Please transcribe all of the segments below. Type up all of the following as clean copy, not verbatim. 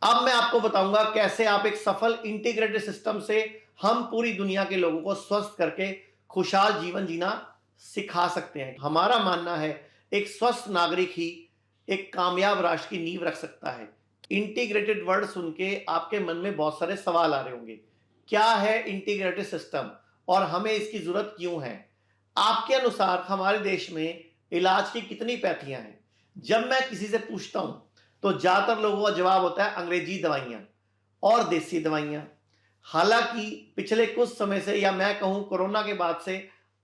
अब मैं आपको बताऊंगा कैसे आप एक सफल इंटीग्रेटेड सिस्टम से हम पूरी दुनिया के लोगों को स्वस्थ करके खुशहाल जीवन जीना सिखा सकते हैं। हमारा मानना है एक स्वस्थ नागरिक ही एक कामयाब राष्ट्र की नींव रख सकता है। इंटीग्रेटेड वर्ड सुन के आपके मन में बहुत सारे सवाल आ रहे होंगे। क्या है इंटीग्रेटेड सिस्टम और हमें इसकी जरूरत क्यों है? आपके अनुसार हमारे देश में इलाज की कितनी पैथियां हैं? जब मैं किसी से पूछता हूं तो ज्यादातर लोगों का जवाब होता है अंग्रेजी दवाइयां और देसी दवाइयां। हालांकि पिछले कुछ समय से या मैं कहूं कोरोना के बाद से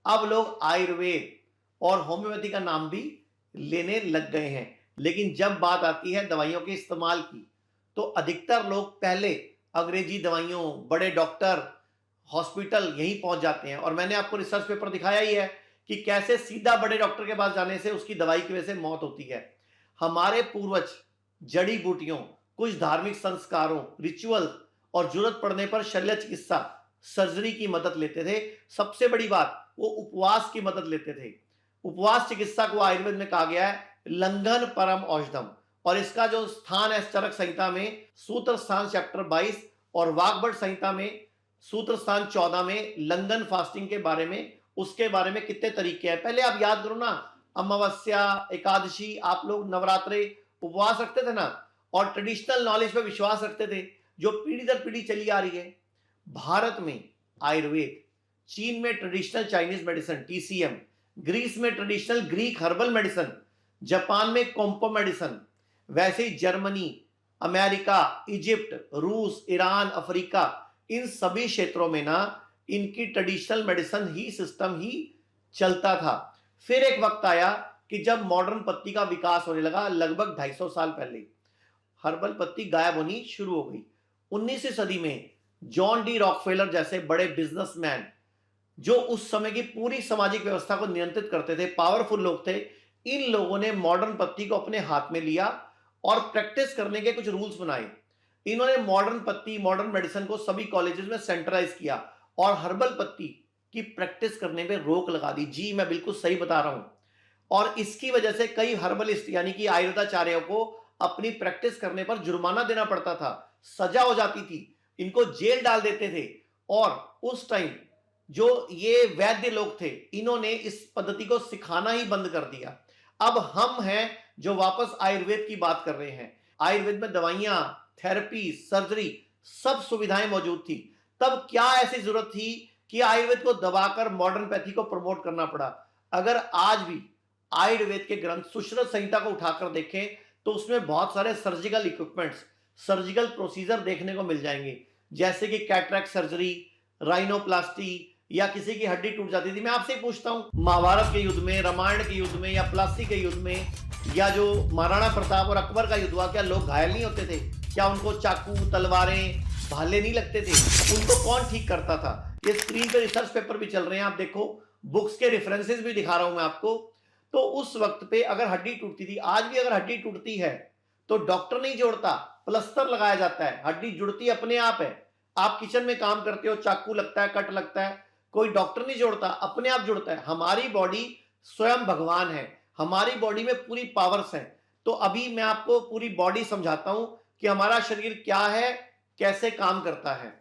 अब लोग आयुर्वेद और होम्योपैथी का नाम भी लेने लग गए हैं। लेकिन जब बात आती है दवाइयों के इस्तेमाल की तो अधिकतर लोग पहले अंग्रेजी दवाइयों, बड़े डॉक्टर, हॉस्पिटल यहीं पहुंच जाते हैं। और मैंने आपको रिसर्च पेपर दिखाया ही है कि कैसे सीधा बड़े डॉक्टर के पास जाने से उसकी दवाई की वजह से मौत होती है। हमारे पूर्वज जड़ी बूटियों, कुछ धार्मिक संस्कारों, रिचुअल और जरूरत पड़ने पर शल्य चिकित्सा, सर्जरी की मदद लेते थे। सबसे बड़ी बात, वो उपवास की मदद लेते थे। उपवास चिकित्सा को आयुर्वेद में कहा गया है लंघन परम औषधम। और इसका जो स्थान है चरक संहिता में सूत्र स्थान चैप्टर 22 और वाग्भट संहिता में सूत्र स्थान 14 में लंघन फास्टिंग के बारे में, उसके बारे में कितने तरीके हैं। पहले आप याद करो ना, अमावस्या, एकादशी, आप लोग नवरात्रे उपवास रखते थे ना, और ट्रेडिशनल नॉलेज पे विश्वास रखते थे जो पीढ़ी दर पीढ़ी चली आ रही है। भारत में आयुर्वेद, चीन में traditional Chinese medicine TCM, Greece में traditional Greek herbal medicine, Japan में कोम्पो मेडिसिन, वैसे ही जर्मनी, अमेरिका, इजिप्ट, रूस, ईरान, अफ्रीका, इन सभी क्षेत्रों में ना इनकी ट्रेडिशनल मेडिसिन ही सिस्टम ही चलता था। फिर एक वक्त आया कि जब मॉडर्न पत्ती का विकास होने लगा, लगभग 250 साल पहले हर्बल पत्ती गायब होनी शुरू हो गई। 19वीं सदी में जॉन डी रॉकफेलर जैसे बड़े बिजनेसमैन, जो उस समय की पूरी सामाजिक व्यवस्था को नियंत्रित करते थे, पावरफुल लोग थे, इन लोगों ने मॉडर्न पत्ती को अपने हाथ में लिया और प्रैक्टिस करने के कुछ रूल्स बनाए। इन्होंने मॉडर्न पत्ती, मॉडर्न मेडिसिन को सभी कॉलेजेस में सेंट्रलाइज किया और हर्बल पत्ती की प्रैक्टिस करने पे रोक लगा दी। जी मैं बिल्कुल सही बता रहा हूं। और इसकी वजह से कई हर्बलिस्ट यानी कि आयुर्वेदाचार्यों को अपनी प्रैक्टिस करने पर जुर्माना देना पड़ता था, सजा हो जाती थी, इनको जेल डाल देते थे। और उस टाइम जो ये वैद्य लोग थे, इन्होंने इस पद्धति को सिखाना ही बंद कर दिया। अब हम हैं जो वापस आयुर्वेद की बात कर रहे हैं। आयुर्वेद में दवाइयां, थेरेपी, सर्जरी, सब सुविधाएं मौजूद थी। तब क्या ऐसी जरूरत थी कि आयुर्वेद को दबाकर मॉडर्न पैथी को प्रमोट करना पड़ा? अगर आज भी आयुर्वेद के ग्रंथ सुश्रुत संहिता को उठाकर देखें तो उसमें बहुत सारे सर्जिकल इक्विपमेंट्स, सर्जिकल प्रोसीजर देखने को मिल जाएंगे, जैसे कि कैटरैक्ट सर्जरी, राइनोप्लास्टी, या किसी की हड्डी टूट जाती थी। मैं आपसे पूछता हूं, महाभारत के युद्ध में, रामायण के युद्ध में, या प्लासी के युद्ध में, या जो महाराणा प्रताप और अकबर का युद्ध हुआ, क्या लोग घायल नहीं होते थे? क्या उनको चाकू, तलवारें, भाले नहीं लगते थे? उनको कौन ठीक करता था? ये स्क्रीन पे रिसर्च पेपर भी चल रहे हैं, आप देखो, बुक्स के रेफरेंसेस भी दिखा रहा हूं मैं आपको। तो उस वक्त पे अगर हड्डी टूटती थी, आज भी अगर हड्डी टूटती है तो डॉक्टर नहीं जोड़ता, प्लस्तर लगाया जाता है। हड्डी जुड़ती अपने आप है। आप किचन में काम करते हो, चाकू लगता है, कट लगता है, कोई डॉक्टर नहीं जोड़ता, अपने आप जुड़ता है। हमारी बॉडी स्वयं भगवान है, हमारी बॉडी में पूरी पावर्स हैं। तो अभी मैं आपको पूरी बॉडी समझाता हूं कि हमारा शरीर क्या है, कैसे काम करता है।